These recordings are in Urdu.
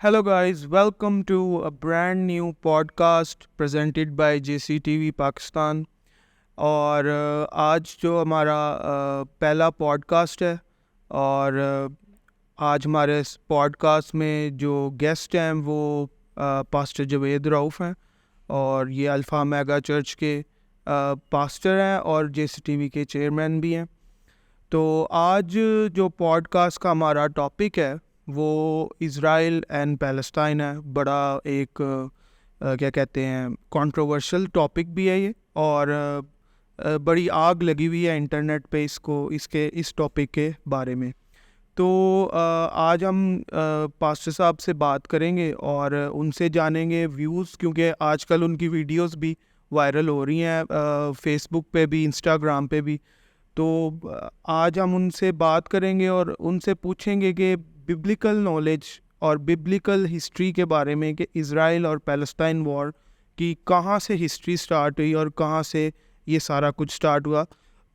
Hello guys, welcome to a brand new podcast presented by JCTV Pakistan. اور آج جو ہمارا پہلا پوڈکاسٹ ہے اور آج ہمارے اس پوڈکاسٹ میں جو گیسٹ ہیں وہ پاسٹر جوید رؤف ہیں اور یہ الفا میگا چرچ کے پاسٹر ہیں اور JCTV کے چیئرمین بھی ہیں. تو آج جو پوڈکاسٹ کا ہمارا ٹاپک ہے وہ اسرائیل اینڈ پیلسٹائن ہے. بڑا ایک کیا کہتے ہیں کنٹروورشل ٹاپک بھی ہے یہ, اور بڑی آگ لگی ہوئی ہے انٹرنیٹ پہ اس ٹاپک کے بارے میں. تو آج ہم پاسٹر صاحب سے بات کریں گے اور ان سے جانیں گے ویوز, کیونکہ آج کل ان کی ویڈیوز بھی وائرل ہو رہی ہیں فیس بک پہ بھی, انسٹاگرام پہ بھی. تو آج ہم ان سے بات کریں گے اور ان سے پوچھیں گے کہ ببلیکل نالج اور ببلیکل ہسٹری کے بارے میں کہ اسرائیل اور پیلسٹائن وار کی کہاں سے ہسٹری سٹارٹ ہوئی اور کہاں سے یہ سارا کچھ سٹارٹ ہوا.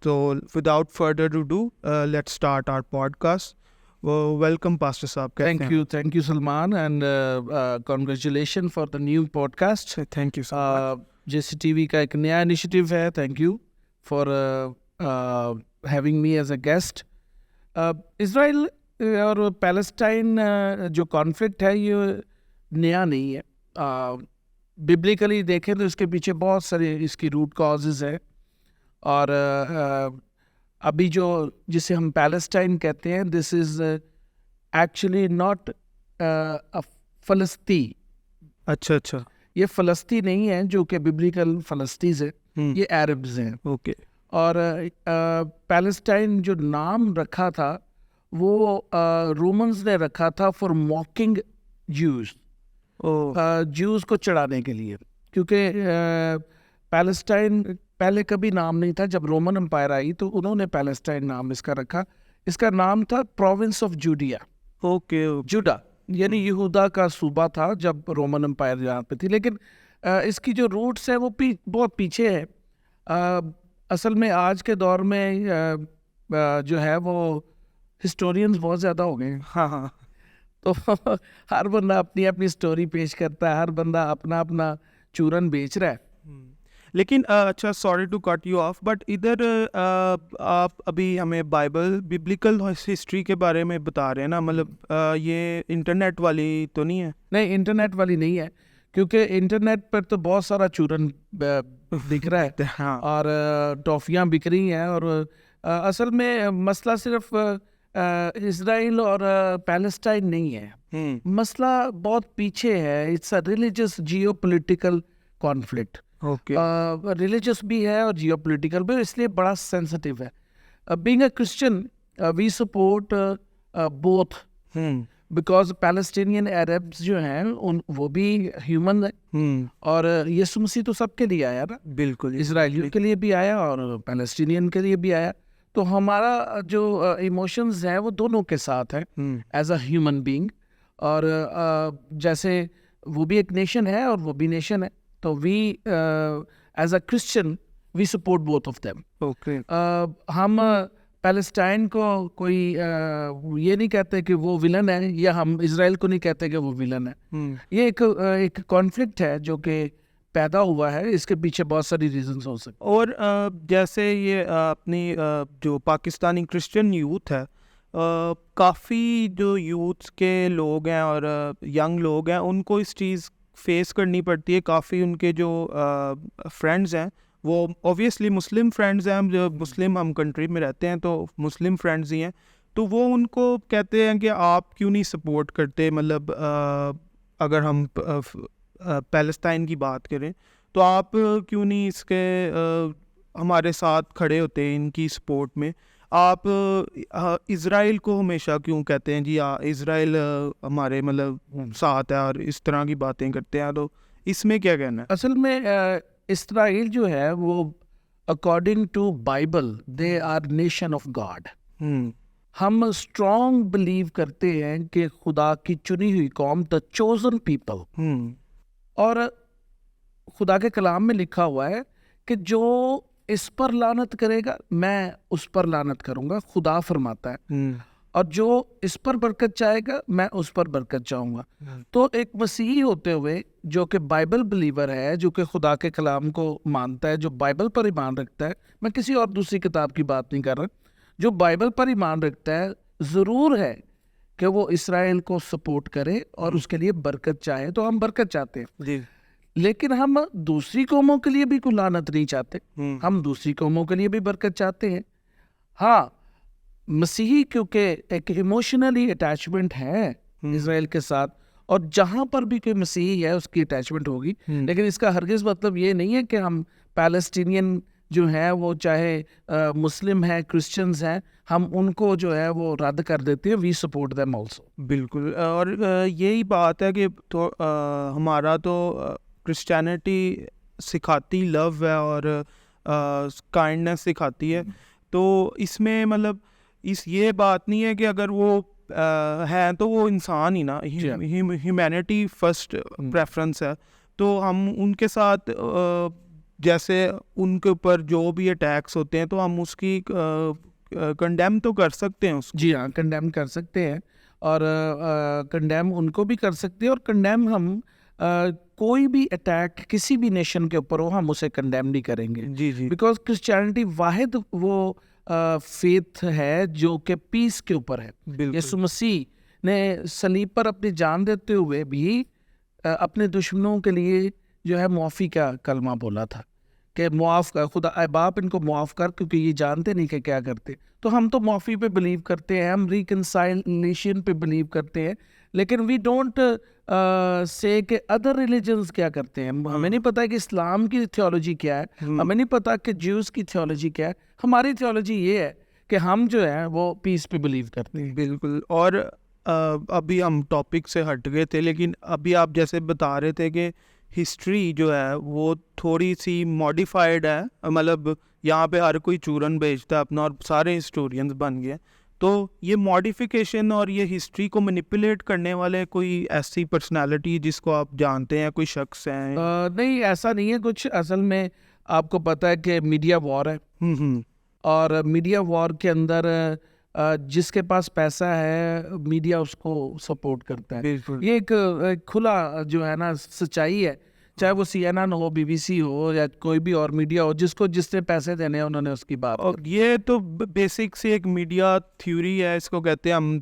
تو without further to do let's start our podcast. Welcome pastor صاحب. Thank you Salman, and congratulations for the new podcast. Thank you sir. JCTV کا ایک نیا انیشیٹو ہے. Thank you for having me as a guest. اسرائیل اور پیلسٹائن جو کانفلکٹ ہے یہ نیا نہیں ہے. ببلیکلی دیکھیں تو اس کے پیچھے بہت سارے اس کی روٹ کازز ہیں, اور ابھی جو جسے ہم پیلسٹائن کہتے ہیں, دس از ایکچولی ناٹ فلسطین. اچھا یہ فلسطین نہیں ہے جو کہ ببلیکل فلسطین ہے, یہ عربز ہیں. اوکے. اور پیلسٹائن جو نام رکھا تھا وہ رومنز نے رکھا تھا فار موکنگ جیوز, جیوز کو چڑھانے کے لیے, کیونکہ پیلسٹائن پہلے کبھی نام نہیں تھا. جب رومن امپائر آئی تو انہوں نے پیلسٹائن نام اس کا رکھا. اس کا نام تھا پروونس آف جوڈیا. اوکے. جوڈا یعنی یہودا کا صوبہ تھا جب رومن امپائر یہاں پہ تھی, لیکن اس کی جو روٹس ہیں وہ بہت پیچھے ہے. اصل میں آج کے دور میں جو ہے وہ ہسٹورینز بہت زیادہ ہو گئے ہیں. ہاں. تو ہر بندہ اپنی اپنی سٹوری پیش کرتا ہے, ہر بندہ اپنا اپنا چورن بیچ رہا ہے. لیکن اچھا, sorry to cut you off, but ادھر آپ ابھی ہمیں بائبل ببلیکل ہسٹری کے بارے میں بتا رہے ہیں نا, مطلب یہ انٹرنیٹ والی تو نہیں ہے؟ نہیں, انٹرنیٹ والی نہیں ہے, کیونکہ انٹرنیٹ پر تو بہت سارا چورن دکھ رہا ہے اور ٹافیاں بک رہی ہیں. اور اصل میں مسئلہ صرف اسرائیل اور پیلسٹائن نہیں ہے, مسئلہ بہت پیچھے ہے. It's a religious geo political conflict. Religious بھی ہے اور جیو پولیٹیکل بھی, اس لیے بڑا سینسٹیو ہے. Being a Christian we support both, because Palestinian Arabs جو ہیں وہ بھی ہیومن ہیں, اور یسوع مسیح تو سب کے لیے آیا نا. بالکل, اسرائیلیوں کے لیے بھی آیا اور پیلسٹینین کے لیے بھی آیا. تو ہمارا جو ایموشنز ہیں وہ دونوں کے ساتھ ہیں ایز اے ہیومن بینگ. اور جیسے وہ بھی ایک نیشن ہے اور وہ بھی نیشن ہے, تو we as a Christian we support both of them. Okay. ہم پیلسٹائن کو کوئی یہ نہیں کہتے کہ وہ ولن ہے, یا ہم اسرائیل کو نہیں کہتے کہ وہ ولن ہے. یہ ایک کانفلکٹ ہے جو کہ پیدا ہوا ہے, اس کے پیچھے بہت ساری ریزنز ہو سکتے. اور جیسے یہ اپنی جو پاکستانی کرسچن یوتھ ہے, کافی جو یوتھ کے لوگ ہیں اور ینگ لوگ ہیں ان کو اس چیز فیس کرنی پڑتی ہے. کافی ان کے جو فرینڈز ہیں وہ اوبویسلی مسلم فرینڈز ہیں, جو مسلم ہم کنٹری میں رہتے ہیں تو مسلم فرینڈز ہی ہیں, تو وہ ان کو کہتے ہیں کہ آپ کیوں نہیں سپورٹ کرتے, مطلب اگر ہم پیلسٹائن کی بات کریں تو آپ کیوں نہیں اس کے ہمارے ساتھ کھڑے ہوتے ہیں ان کی سپورٹ میں. آپ اسرائیل کو ہمیشہ کیوں کہتے ہیں جی اسرائیل ہمارے مطلب ساتھ ہے, اور اس طرح کی باتیں کرتے ہیں, تو اس میں کیا کہنا ہے؟ اصل میں اسرائیل جو ہے وہ according to Bible they are nation of God. ہم اسٹرانگ بلیو کرتے ہیں کہ خدا کی چنی ہوئی قوم, دا چوزن پیپل. اور خدا کے کلام میں لکھا ہوا ہے کہ جو اس پر لعنت کرے گا میں اس پر لعنت کروں گا, خدا فرماتا ہے. اور جو اس پر برکت چاہے گا میں اس پر برکت چاہوں گا. تو ایک مسیحی ہوتے ہوئے جو کہ بائبل بلیور ہے, جو کہ خدا کے کلام کو مانتا ہے, جو بائبل پر ایمان رکھتا ہے, میں کسی اور دوسری کتاب کی بات نہیں کر رہا, جو بائبل پر ایمان رکھتا ہے, ضرور ہے کہ وہ اسرائیل کو سپورٹ کرے اور اس کے لیے برکت چاہے. تو ہم برکت چاہتے ہیں جی, لیکن ہم دوسری قوموں کے لیے بھی کوئی لعنت نہیں چاہتے, ہم دوسری قوموں کے لیے بھی برکت چاہتے ہیں. ہاں, مسیحی کیونکہ ایک ایموشنلی اٹیچمنٹ ہے اسرائیل کے ساتھ, اور جہاں پر بھی کوئی مسیحی ہے اس کی اٹیچمنٹ ہوگی, لیکن اس کا ہرگز مطلب یہ نہیں ہے کہ ہم پیلسٹینین جو ہیں وہ چاہے مسلم ہیں, کرسچنز ہیں, ہم ان کو جو ہے وہ رد کر دیتے ہیں. We support them also. بالکل. اور یہی بات ہے کہ ہمارا تو کرسچینٹی سکھاتی لو ہے اور کائنڈنیس سکھاتی ہے. تو اس میں مطلب یہ بات نہیں ہے کہ اگر وہ ہیں تو وہ انسان ہی نا, ہیومینٹی فرسٹ پریفرنس ہے. تو ہم ان کے ساتھ جیسے ان کے اوپر جو بھی اٹیکس ہوتے ہیں تو ہم اس کی کنڈیم تو کر سکتے ہیں اس کو. جی ہاں, کنڈیم کر سکتے ہیں, اور کنڈیم ان کو بھی کر سکتے ہیں, اور کنڈیم ہم کوئی بھی اٹیک کسی بھی نیشن کے اوپر ہو ہم اسے کنڈیم نہیں کریں گے. جی جی, بیکاز کرسچینٹی واحد وہ فیتھ ہے جو کہ پیس کے اوپر ہے. یسوع مسیح نے صلیب پر اپنی جان دیتے ہوئے بھی اپنے دشمنوں کے لیے جو ہے معافی کا کلمہ بولا تھا کہ معاف کر, خدا اے باپ ان کو معاف کر کیونکہ یہ جانتے نہیں کہ کیا کرتے. تو ہم تو معافی پہ بلیو کرتے ہیں, ہم ریکنسائلیشن پہ بلیو کرتے ہیں, لیکن وی ڈونٹ سے کہ ادر ریلیجنز کیا کرتے ہیں. ہمیں نہیں پتا کہ اسلام کی تھیولوجی کیا ہے, ہمیں نہیں پتا کہ جیوز کی تھیولوجی کیا ہے. ہماری تھیولوجی یہ ہے کہ ہم جو ہے وہ پیس پہ بلیو کرتے ہیں. بالکل. اور ابھی ہم ٹاپک سے ہٹ گئے تھے, لیکن ابھی آپ جیسے بتا رہے تھے کہ ہسٹری جو ہے وہ تھوڑی سی ماڈیفائڈ ہے, مطلب یہاں پہ ہر کوئی چورن بیچتا ہے اپنا اور سارے ہسٹورینز بن گئے. تو یہ ماڈیفیکیشن اور یہ ہسٹری کو مینیپولیٹ کرنے والے کوئی ایسی پرسنالٹی جس کو آپ جانتے ہیں, کوئی شخص ہیں؟ نہیں, ایسا نہیں ہے کچھ. اصل میں آپ کو پتہ ہے کہ میڈیا وار ہے, اور میڈیا وار کے اندر جس کے پاس پیسہ ہے میڈیا اس کو سپورٹ کرتا ہے. یہ ایک کھلا جو ہے نا سچائی ہے, چاہے وہ سی این این ہو, بی بی سی ہو, یا کوئی بھی اور میڈیا ہو, جس نے پیسے دینے ہیں انہوں نے اس کی بات. اور یہ تو بیسک سے ایک میڈیا تھیوری ہے, اس کو کہتے ہیں ہم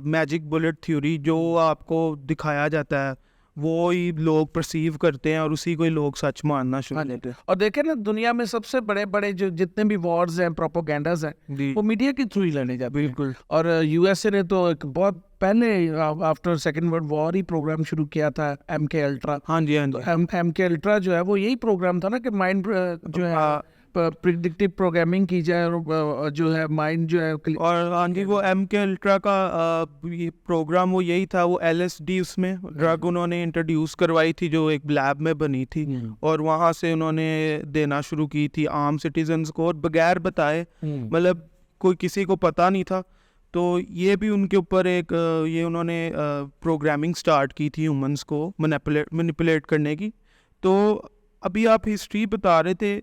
میجک بلٹ تھیوری. جو آپ کو دکھایا جاتا ہے وہی لوگ پرسیو کرتے ہیں اور اسی کو لوگ سچ ماننا شروع کرتے ہیں. اور دیکھیں نا, دنیا میں سب سے بڑے بڑے جو جتنے بھی وارز ہیں, پروپوگینڈاز ہیں, وہ میڈیا کے تھرو ہی لڑے جاتے ہیں. بالکل. اور یو ایس اے نے تو ایک بہت پہلے آفٹر سیکنڈ ورلڈ وار ہی پروگرام شروع کیا تھا, ایم کے الٹرا. ہاں جی, ہاں جی. ایم کے الٹرا جو ہے وہ یہی پروگرام تھا نا کہ مائنڈ جو ہے پریڈکٹیو پروگرامنگ کی جائے, اور جو ہے مائنڈ جو ہے. اور ہاں جی, وہ ایم کے الٹرا کا پروگرام وہ یہی تھا, وہ ایل ایس ڈی اس میں ڈرگ انہوں نے انٹروڈیوس کروائی تھی جو ایک لیب میں بنی تھی, اور وہاں سے انہوں نے دینا شروع کی تھی عام سٹیزنز کو, اور بغیر بتائے, مطلب کوئی کسی کو پتہ نہیں تھا. تو یہ بھی ان کے اوپر ایک یہ انہوں نے پروگرامنگ سٹارٹ کی تھی ہیومنس کو مینیپولیٹ کرنے کی. تو ابھی آپ ہسٹری بتا رہے تھے,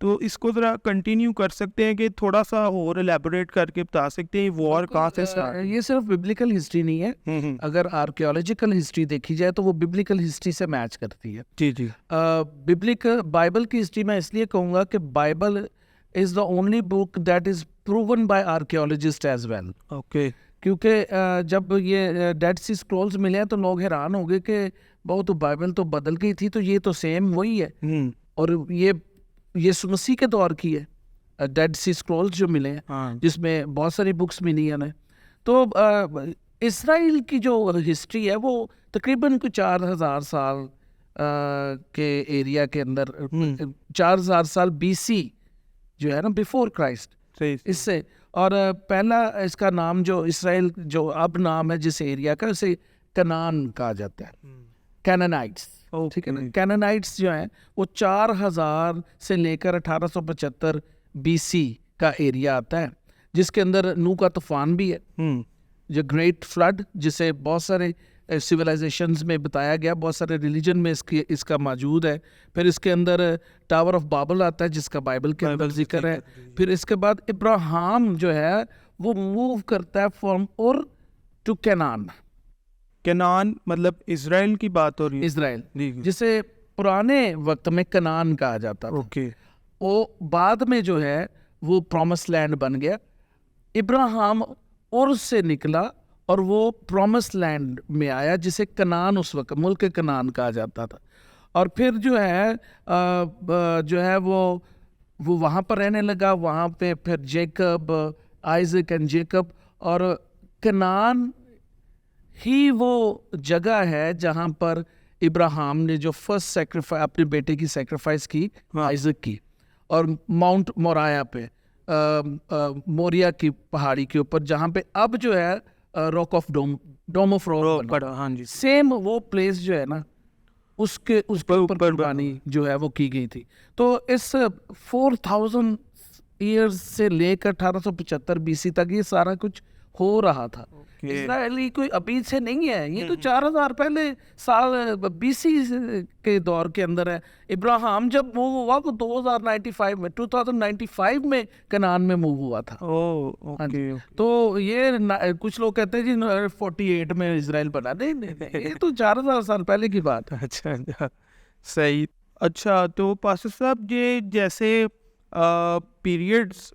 تو اس کو ذرا کنٹینیو کر سکتے ہیں کہ تھوڑا سا اور الیبوریٹ کر کے بتا سکتے ہیں وار کہاں سے سٹارٹ؟ یہ صرف ببلیکل ہسٹری نہیں ہے, اگر آرکیولوجیکل ہسٹری دیکھی جائے تو وہ ببلیکل ہسٹری سے میچ کرتی ہے. جی جی. بائبل کی ہسٹری میں اس لیے کہوں گا کہ Bible is the only book that is proven by archaeologists as well. Okay. کیونکہ جب یہ ڈیڈ سی اسکرولز ملے ہیں تو لوگ حیران ہو گئے کہ بہت بائبل تو بدل گئی تھی, تو یہ تو سیم وہی ہے. اور یہ یسوع مسیح کے دور کی ہے ڈیڈ سی اسکرولز جو ملے ہیں, جس میں بہت ساری بکس ملی ہیں. تو اسرائیل کی جو ہسٹری ہے وہ تقریباً کوئی 4000 سال کے ایریا کے اندر, 4000 سال بی سی جو ہے نا, بیفور کرائسٹ, اس سے. اور پہلا اس کا نام جو اسرائیل جو اب نام ہے جس ایریا کا, اسے کنان کہا جاتا ہے, کینانائٹس. ٹھیک ہے نا, کینانائٹس جو ہیں وہ 4000 سے لے کر 1875 بی سی کا ایریا آتا ہے, جس کے اندر نوح کا طوفان بھی ہے, جو گریٹ فلڈ, جسے بہت سارے سویلائزیشنز میں بتایا گیا, بہت سارے ریلیجن میں اس کا موجود ہے. پھر اس کے اندر ٹاور آف بابل آتا ہے جس کا بائبل کے اندر ذکر ہے. پھر اس کے بعد ابراہیم جو ہے وہ موو کرتا ہے فرام اور ٹو کینان. کنان مطلب اسرائیل کی بات ہو رہی ہے. اسرائیل جسے پرانے وقت میں کنان کہا جاتا تھا. اوکے. وہ بعد میں جو ہے وہ پرومس لینڈ بن گیا. ابراہیم اور سے نکلا اور وہ پرومس لینڈ میں آیا جسے کنان اس وقت ملک کنان کہا جاتا تھا. اور پھر جو ہے وہ وہاں پر رہنے لگا. وہاں پہ پھر جیکب آئزک اینڈ جیکب. اور کنان ہی وہ جگہ ہے جہاں پر ابراہیم نے جو فرسٹ سیکریفائس اپنے بیٹے کی سیکریفائس کی آئزک کی. اور ماؤنٹ مورایا پہ موریا کی پہاڑی کے اوپر جہاں پہ اب جو ہے rock of dome of rock. ہاں جی. سیم وہ پلیس جو ہے نا اس کے اوپر قربانی جو ہے وہ کی گئی تھی. تو اس 4000 ایئرز سے لے کر 1875 BC تک یہ سارا کچھ ہو رہا تھا. اسرائیلی کوئی ابھی سے نہیں ہے, یہ تو 4000 پہلے سال BC کے دور کے اندر ہے. ابراہیم جب موو ہوا وہ 2095 میں کنان میں موو ہوا تھا. تو یہ کچھ لوگ کہتے ہیں جی 48 میں اسرائیل بنا. نہیں, یہ تو 4000 سال پہلے کی بات ہے. اچھا صحیح. اچھا تو پاسٹر صاحب یہ جیسے پیریڈس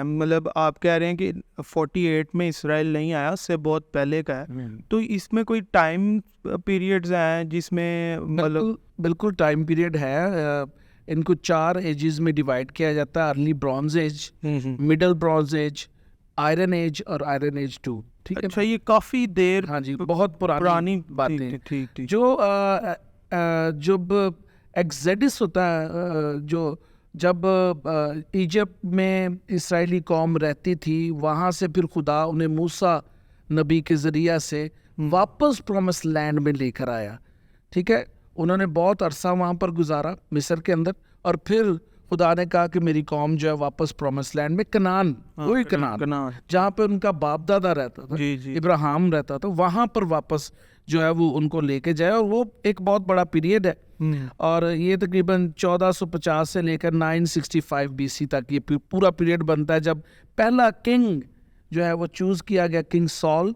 مطلب آپ کہہ رہے ہیں کہ 48 میں اسرائیل نہیں آیا, اس سے بہت پہلے کا ہے, تو اس میں کوئی ٹائم پیریڈز ہیں جس میں مطلب؟ بالکل ٹائم پیریڈ ہے. ان کو 4 ایجز میں ڈیوائڈ کیا جاتا ہے. Early bronze age, middle bronze age, iron age اور آئرن ایج 2. ٹھیک ہے. اچھا یہ کافی دیر. ہاں جی, بہت پرانی باتیں. جو جب ایگزیڈس ہوتا ہے, جب ایجپٹ میں اسرائیلی قوم رہتی تھی, وہاں سے پھر خدا انہیں موسیٰ نبی کے ذریعہ سے واپس پرومس لینڈ میں لے کر آیا. ٹھیک ہے. انہوں نے بہت عرصہ وہاں پر گزارا مصر کے اندر, اور پھر خدا نے کہا کہ میری قوم جو ہے واپس پرومس لینڈ میں کنان, وہی کنان جہاں پہ ان کا باپ دادا رہتا تھا, ابراہیم رہتا تھا, وہاں پر واپس جو ہے وہ ان کو لے کے جائے. اور وہ ایک بہت بڑا پیریڈ ہے. اور یہ تقریباً 1450 سے لے کر 965 BC تک یہ پورا پیریڈ بنتا ہے, جب پہلا کنگ جو ہے وہ چوز کیا گیا, کنگ سال.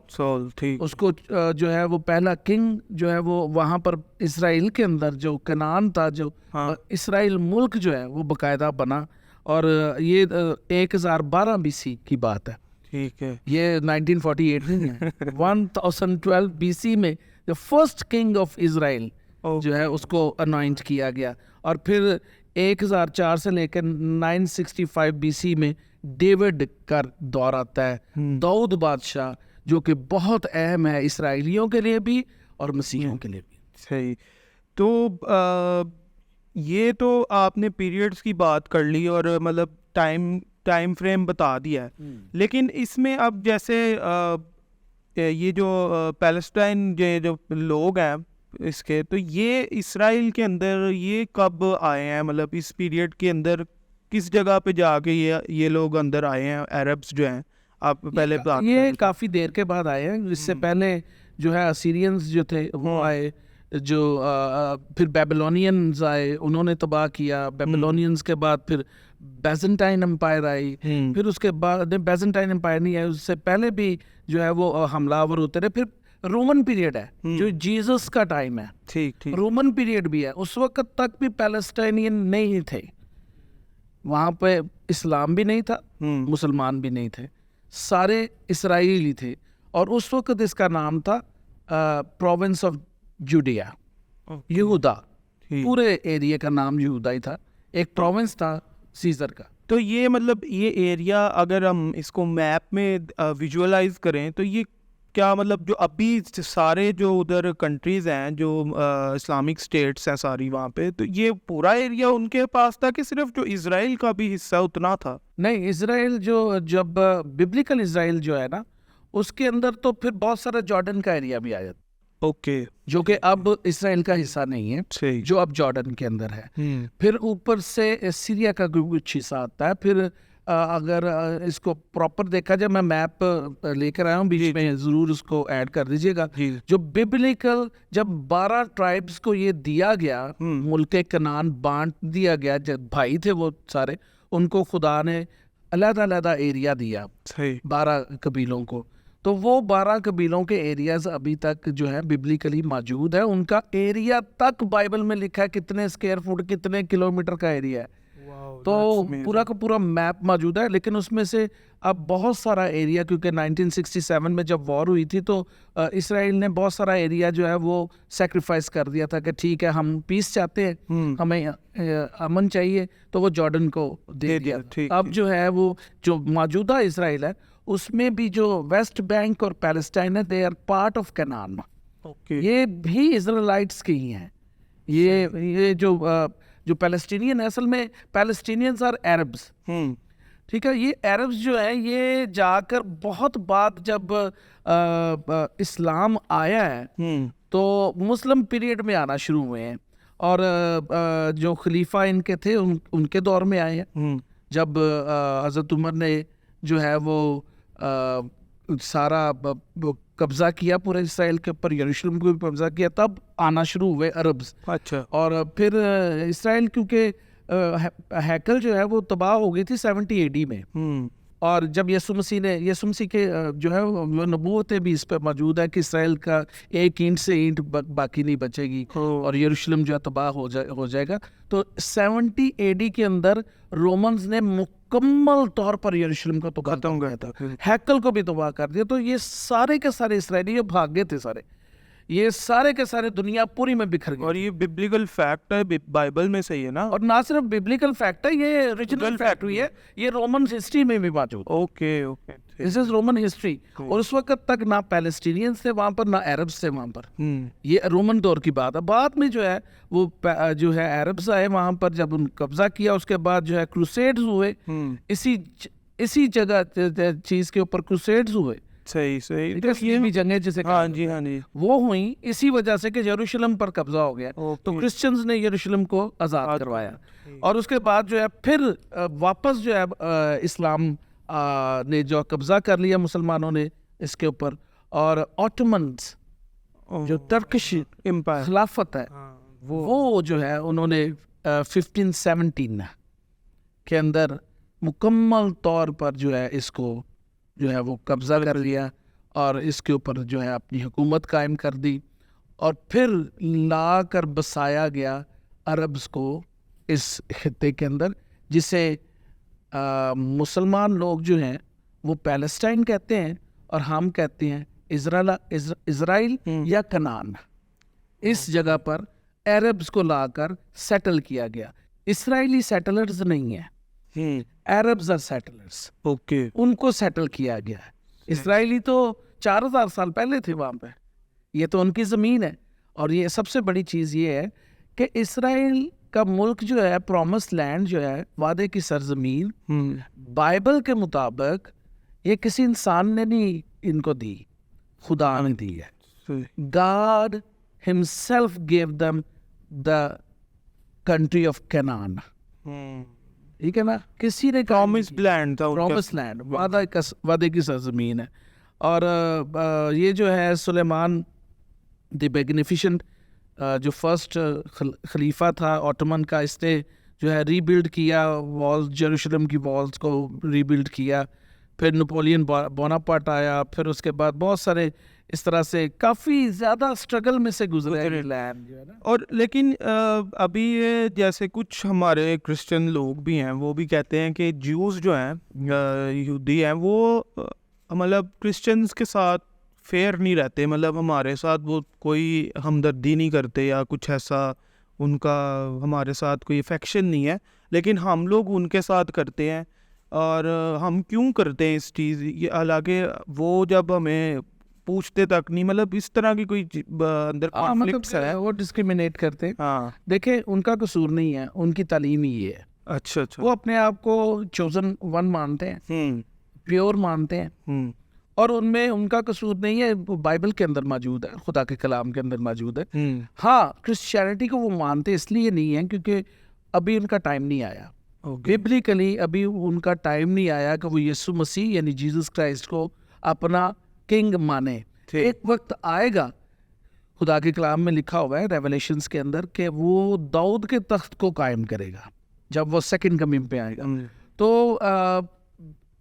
اس کو جو ہے وہ پہلا کنگ جو ہے وہ وہاں پر اسرائیل کے اندر جو کنان تھا, جو اسرائیل ملک جو ہے وہ باقاعدہ بنا. اور یہ 1012 BC کی بات ہے. ٹھیک ہے. یہ 1948 نہیں ہے. 1012 BC میں the first king of Israel جو ہے اس کو انوائنٹ کیا گیا. اور پھر 1004 سے لے کر 965 BC میں ڈیوڈ کا دور آتا ہے, داؤد بادشاہ, جو کہ بہت اہم ہے اسرائیلیوں کے لیے بھی اور مسیحیوں کے لیے بھی. صحیح. تو یہ تو آپ نے پیریڈز کی بات کر لی اور مطلب ٹائم فریم بتا دیا ہے, لیکن اس میں اب جیسے یہ جو پیلسٹائن جو لوگ ہیں اس کے, تو یہ اسرائیل کے اندر یہ کب آئے ہیں, مطلب اس پیریڈ کے اندر کس جگہ پہ جا کے یہ لوگ اندر آئے ہیں, عربس جو ہیں؟ آپ پہلے یہ کافی دیر کے بعد آئے ہیں. اس سے پہلے جو ہے اسیرینز جو تھے وہ آئے, جو پھر بیبلونینز آئے, انہوں نے تباہ کیا. بیبلونینز کے بعد پھر بیزنٹائن امپائر آئی. پھر اس کے بعد بیزنٹائن امپائر نہیں آئی, اس سے پہلے بھی جو ہے وہ حملہ آور ہوتے رہے. پھر رومن پیریڈ ہے جو جیزس کا ٹائم ہے. ٹھیک. رومن پیریڈ بھی ہے. اس وقت تک بھی پیلسٹائنین نہیں تھے, وہاں پہ اسلام بھی نہیں تھا, مسلمان بھی نہیں تھے, سارے اسرائیلی تھے. اور اس وقت اس کا نام تھا پروونس آف جوڈیا, یہودا. پورے ایریا کا نام یہودا ہی تھا, ایک پروونس تھا سیزر کا. تو یہ مطلب یہ ایریا اگر ہم اس کو میپ میں ویژولائز کریں تو یہ کیا مطلب جو ابھی سارے جو ادھر کنٹریز ہیں جو اسلامک اسٹیٹس ہیں ساری وہاں پہ, تو یہ پورا ایریا ان کے پاس تھا کہ صرف جو اسرائیل کا بھی حصہ اتنا تھا؟ نہیں, اسرائیل جب ببلیکل اسرائیل جو ہے نا اس کے اندر تو پھر بہت سارا جارڈن کا ایریا بھی آ جاتا. اوکے. جو کہ اب اسرائیل کا حصہ نہیں ہے, جو اب جارڈن کے اندر ہے. پھر اوپر سے سیریا کا کچھ حصہ آتا ہے. پھر اگر اس کو پراپر دیکھا جائے, میں میپ لے کر آیا ہوں بیچ میں, ضرور اس کو ایڈ کر دیجیے گا. جو ببلیکل جب 12 ٹرائبس کو یہ دیا گیا, ملک کنعان بانٹ دیا گیا, جب بھائی تھے وہ سارے, ان کو خدا نے علیحدہ علیحدہ ایریا دیا 12 قبیلوں کو. تو وہ 12 قبیلوں کے ایریاز ابھی تک جو ہے ببلیکلی موجود ہے. ان کا ایریا تک بائبل میں لکھا ہے کتنے اسکوائر فٹ کتنے کلومیٹر کا ایریا ہے. تو پورا کا پورا میپ موجود ہے. لیکن اس میں سے اب بہت سارا ایریا, کیونکہ 1967 میں جب وار ہوئی تھی تو اسرائیل نے بہت سارا ایریا جو ہے وہ سیکریفائس کر دیا تھا کہ ٹھیک ہے ہم پیس چاہتے ہیں, ہمیں امن چاہیے, تو وہ جارڈن کو دے دیا. اب جو ہے وہ جو موجودہ اسرائیل ہے اس میں بھی جو ویسٹ بینک اور پیلسٹائن ہے, they are part of Canon. یہ بھی اسرائیلائٹس کی ہی ہیں. یہ جو پیلسٹینین, اصل میں پیلسٹینینز آر عربز, ٹھیک ہے. یہ عربز جو ہے یہ جا کر بہت بعد جب اسلام آیا ہے تو مسلم پیریڈ میں آنا شروع ہوئے ہیں, اور جو خلیفہ ان کے تھے ان کے دور میں آئے ہیں, جب حضرت عمر نے جو ہے وہ سارا قبضہ کیا پورے اسرائیل کے اوپر, یروشلم کو بھی قبضہ کیا, تب آنا شروع ہوئے عربز. اچھا. اور پھر اسرائیل کیونکہ ہیکل جو ہے وہ تباہ ہو گئی تھی 70 AD میں, اور جب یسوع مسیح کے جو ہے وہ نبوتیں بھی اس پہ موجود ہے کہ اسرائیل کا ایک اینٹ سے اینٹ باقی نہیں بچے گی اور یروشلم جو ہے تباہ ہو جائے گا. تو 70 AD کے اندر رومنز نے مکمل طور پر یروشلم کو تو ختم کیا تھا, ہیکل کو بھی تباہ کر دیا. تو یہ سارے کے سارے اسرائیلی یہ بھاگ گئے تھے سارے, یہ سارے کے سارے دنیا پوری میں بکھر گئے. اور یہ ببلیکل فیکٹ ہے, بائبل میں صحیح ہے نا. اور نہ صرف ببلیکل فیکٹ ہے, یہ اوریجنل فیکٹ ہوئی ہے, یہ رومن ہسٹری میں بھی موجود. اوکے, دس از رومن ہسٹری. اور اس وقت تک نہ پیلسٹینینز تھے وہاں پر نہ عربز تھے وہاں پر. یہ رومن دور کی بات ہے. بعد میں جو ہے وہ جو ہے عربز آئے وہاں پر, جب ان قبضہ کیا اس کے بعد جو ہے کروسیڈز ہوئے, اسی جگہ چیز کے اوپر کروسیڈز ہوئے. صحیح. یہ بھی جنگیں جسے وہ ہوئیں اسی وجہ سے کہ یروشلم پر قبضہ ہو گیا, تو کرسچنز نے یروشلم کو آزاد کروایا. اور اس کے بعد جو ہے پھر واپس جو ہے اسلام نے جو قبضہ کر لیا مسلمانوں نے اس کے اوپر, اور آٹومنز جو ٹرکش خلافت ہے وہ جو ہے انہوں نے 1517 کے اندر مکمل طور پر جو ہے اس کو جو ہے وہ قبضہ کر لیا, اور اس کے اوپر جو ہے اپنی حکومت قائم کر دی. اور پھر لا کر بسایا گیا عربز کو اس خطے کے اندر, جسے مسلمان لوگ جو ہیں وہ پیلسٹائن کہتے ہیں, اور ہم کہتے ہیں اسرائیل یا کنان. اس جگہ پر عربز کو لا کر سیٹل کیا گیا. اسرائیلی سیٹلرز نہیں ہیں, عربز آر سیٹلرز. اوکے, ان کو سیٹل کیا گیا ہے. اسرائیلی تو 4000 سال پہلے تھے وہاں پہ, یہ تو ان کی زمین ہے. اور یہ سب سے بڑی چیز یہ ہے کہ اسرائیل کا ملک جو ہے, پرومس لینڈ جو ہے, وعدے کی سرزمین, بائبل کے مطابق یہ کسی انسان نے نہیں ان کو دی, خدا نے دی ہے. God himself gave them the country of Canaan. ٹھیک ہے نا, کسی نے پرومس لینڈ تھا, پرومس لینڈ, وعدے کی سرزمین ہے. اور یہ جو ہے سلیمان دی میگنیفیشنٹ جو فرسٹ خلیفہ تھا آٹومن کا, اس نے جو ہے ری بلڈ کیا والز, یروشلم کی والز کو ری بلڈ کیا. پھر نپولین بوناپارٹ آیا, پھر اس کے بعد بہت سارے اس طرح سے کافی زیادہ اسٹرگل میں سے گزرے لینڈ جو ہے نا. اور لیکن ابھی یہ جیسے کچھ ہمارے کرسچن لوگ بھی ہیں وہ بھی کہتے ہیں کہ جیوز جو ہیں, یہودی ہیں, وہ مطلب کرسچنز کے ساتھ فیئر نہیں رہتے, مطلب ہمارے ساتھ وہ کوئی ہمدردی نہیں کرتے یا کچھ ایسا, ان کا ہمارے ساتھ کوئی افیکشن نہیں ہے, لیکن ہم لوگ ان کے ساتھ کرتے ہیں. اور ہم کیوں کرتے ہیں اس چیز, حالانکہ وہ جب ہمیں پوچھتے تک نہیں, مطلب اس طرح کی کوئی اندر کانفلکٹس ہے, وہ ڈسکریمنیٹ کرتے. ہاں, دیکھیں ان کا قصور نہیں ہے, ان کی تعلیم ہی ہے. اچھا, وہ اپنے آپ کو چوزن ون مانتے ہیں, پیور مانتے ہیں, اور ان میں ان کا قصور نہیں ہے, وہ بائبل کے اندر موجود ہے, خدا کے کلام کے اندر موجود ہے. ہاں, کرسچینٹی کو وہ مانتے اس لیے نہیں ہیں کیونکہ ابھی ان کا ٹائم نہیں آیا. ببلیکلی ابھی ان کا ٹائم نہیں آیا کہ وہ یسوع مسیح یعنی جیزس کرائسٹ کو اپنا کنگ مانے. ایک وقت آئے گا, خدا کے کلام میں لکھا ہوا ہے ریولیشنز کے اندر, کہ وہ داؤد کے تخت کو قائم کرے گا جب وہ سیکنڈ کمنگ پہ آئے گا. تو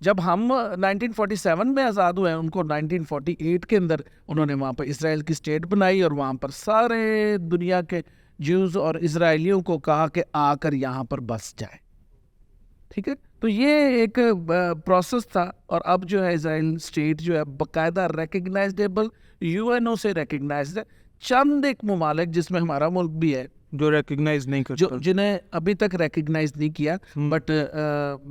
جب ہم 1947 میں آزاد ہوئے ہیں، ان کو 1948 کے اندر انہوں نے وہاں پر اسرائیل کی اسٹیٹ بنائی اور وہاں پر سارے دنیا کے جیوز اور اسرائیلیوں کو کہا کہ آ کر یہاں پر بس جائے. ٹھیک ہے، تو یہ ایک پروسیس تھا. اور اب جو ہے اسرائیل اسٹیٹ جو ہے باقاعدہ ریکگنائزڈیبل، UN سے ریکگنائزڈ ہے. چند ایک ممالک جس میں ہمارا ملک بھی ہے جو ریکگنائز نہیں کرتا، جنہیں ابھی تک ریکگنائز نہیں کیا، but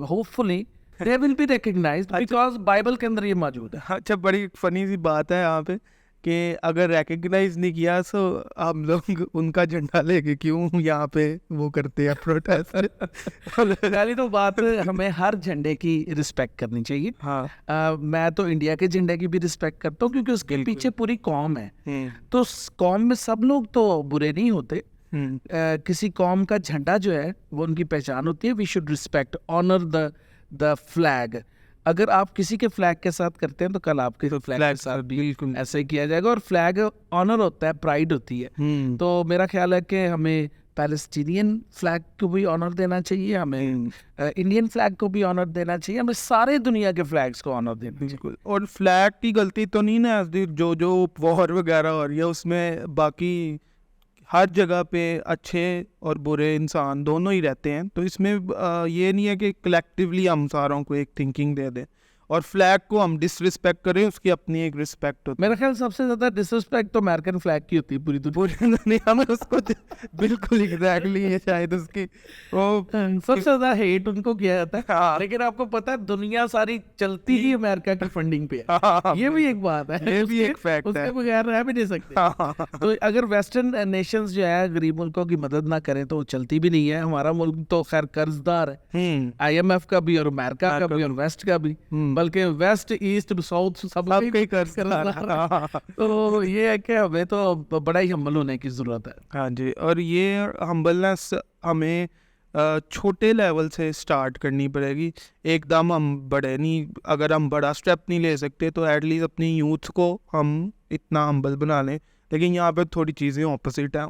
hope fully they will be recognized because Bible کے اندر یہ موجود ہے. اچھا، بڑی فنی سی بات ہے یہاں پہ کہ اگر ریکگنائز نہیں کیا تو ہم لوگ ان کا جھنڈا لے کے کیوں یہاں پہ وہ کرتے ہیں پروٹیسٹ. پہلی تو بات، ہمیں ہر جھنڈے کی رسپیکٹ کرنی چاہیے. ہاں، میں تو انڈیا کے جھنڈے کی بھی رسپیکٹ کرتا ہوں کیونکہ اس کے پیچھے پوری قوم ہے. تو اس قوم میں سب لوگ تو برے نہیں ہوتے. کسی قوم کا جھنڈا جو ہے وہ ان کی پہچان ہوتی ہے. We should respect, honour the flag. اگر آپ کسی کے فلیگ کے ساتھ کرتے ہیں تو کل آپ کے فلیگ کے ساتھ بھی ایسا ہی کیا جائے گا. اور فلیگ آنر ہوتا ہے، پرائڈ ہوتی ہے. تو میرا خیال ہے کہ ہمیں پیلسٹینین فلیگ کو بھی آنر دینا چاہیے، ہمیں انڈین فلیگ کو بھی آنر دینا چاہیے، ہمیں سارے دنیا کے فلیگس کو آنر دینا چاہیے. اور فلیگ کی غلطی تو نہیں نا، جو وار وغیرہ ہو رہی ہے اس میں باقی ہر جگہ پہ اچھے اور برے انسان دونوں ہی رہتے ہیں. تو اس میں یہ نہیں ہے کہ کلیکٹیولی ہم ساروں کو ایک تھنکنگ دے دیں اور فلیگ کو ہم ڈس رسپیکٹ کریں. اس کی اپنی ایک رسپیکٹ ہوتی ہے. میرا خیال سب سے زیادہ ڈس رسپیکٹ تو امریکن فلیگ کی ہوتی ہے پوری دنیا میں. اس کو بالکل ایگزیکٹلی ہے، شاید اس کی سب سے زیادہ ہیٹ ان کو کیا جاتا ہے. لیکن آپ کو پتا ہے دنیا ساری چلتی ہی امریکہ کی فنڈنگ پہ ہے. یہ بھی ایک بات ہے، یہ بھی ایک فیکٹ ہے، اس کے بغیر رہ بھی نہیں سکتے. تو اگر ویسٹرن نیشنز جو ہے غریب ملکوں کی مدد نہ کریں تو وہ چلتی بھی نہیں ہے. ہمارا ملک تو خیر قرض دار ہے، IMF کا بھی اور امریکہ کا بھی اور ویسٹ کا بھی، بلکہ ویسٹ ایسٹ ساؤتھ سب کے قرض دار. تو یہ ہے کہ ہمیں تو بڑا ہی ہمبل ہونے کی ضرورت ہے. ہاں جی، اور یہ ہمبلنس ہمیں چھوٹے لیول سے اسٹارٹ کرنی پڑے گی. ایک دم ہم بڑے نہیں، اگر ہم بڑا اسٹیپ نہیں لے سکتے تو ایٹ لیسٹ اپنی یوتھ کو ہم اتنا ہمبل بنا لیں. لیکن یہاں پہ تھوڑی چیزیں اپوزٹ ہیں،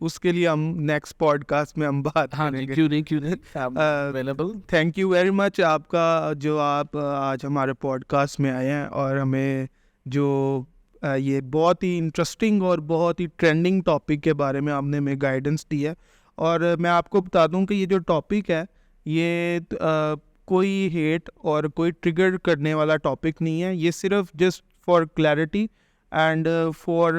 اس کے لیے ہم نیکسٹ پوڈ کاسٹ میں ہم بات کریں گے. کیوں نہیں available. Thank you very much آپ کا، جو آپ آج ہمارے پوڈ کاسٹ میں آئے ہیں اور ہمیں جو یہ بہت ہی انٹرسٹنگ اور بہت ہی ٹرینڈنگ ٹاپک کے بارے میں آپ نے ہمیں گائیڈنس دی ہے. اور میں آپ کو بتا دوں کہ یہ جو ٹاپک ہے یہ کوئی ہیٹ اور کوئی ٹریگر کرنے والا ٹاپک نہیں ہے. یہ صرف just for clarity and for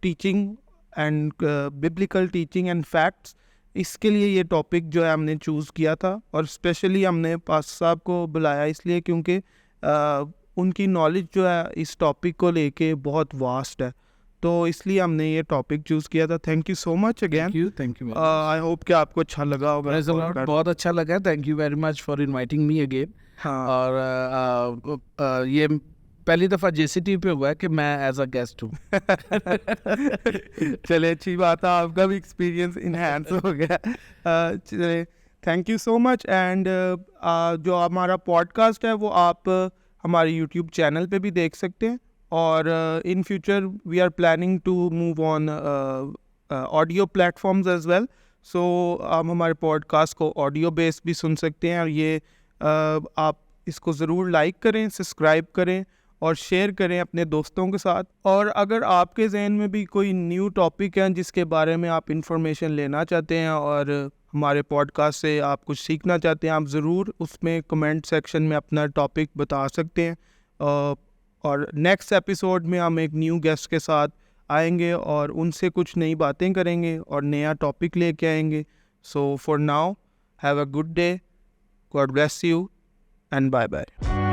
teaching and biblical teaching and facts. اس کے لیے یہ ٹاپک جو ہے ہم نے چوز کیا تھا. اور اسپیشلی ہم نے پاس صاحب کو بلایا اس لیے کیونکہ ان کی نالج جو ہے اس ٹاپک کو لے کے بہت واسٹ ہے. تو اس لیے ہم نے یہ ٹاپک چوز کیا تھا. Thank you so much again. Thank you. I hope کہ آپ کو اچھا لگا ہوگا. بہت اچھا لگا. Thank you very much for inviting me again. اور یہ پہلی دفعہ JCTV پہ ہوا ہے کہ میں ایز اے گیسٹ ہوں. چلے اچھی بات ہے، آپ کا بھی ایکسپیرینس انہینس ہو گیا. چلے thank you so much. And جو ہمارا پوڈ کاسٹ ہے وہ آپ ہمارے یوٹیوب چینل پہ بھی دیکھ سکتے ہیں. اور in future we are planning to move on audio platforms as well. So آپ ہمارے پوڈ کاسٹ کو آڈیو بیس بھی سن سکتے ہیں. اور یہ آپ اس کو ضرور لائک کریں، سبسکرائب کریں اور شیئر کریں اپنے دوستوں کے ساتھ. اور اگر آپ کے ذہن میں بھی کوئی نیو ٹاپک ہے جس کے بارے میں آپ انفارمیشن لینا چاہتے ہیں اور ہمارے پوڈ کاسٹ سے آپ کچھ سیکھنا چاہتے ہیں، آپ ضرور اس میں کمنٹ سیکشن میں اپنا ٹاپک بتا سکتے ہیں. اور نیکسٹ ایپیسوڈ میں ہم ایک نیو گیسٹ کے ساتھ آئیں گے اور ان سے کچھ نئی باتیں کریں گے اور نیا ٹاپک لے کے آئیں گے. So for now have a good day. God bless you and bye bye.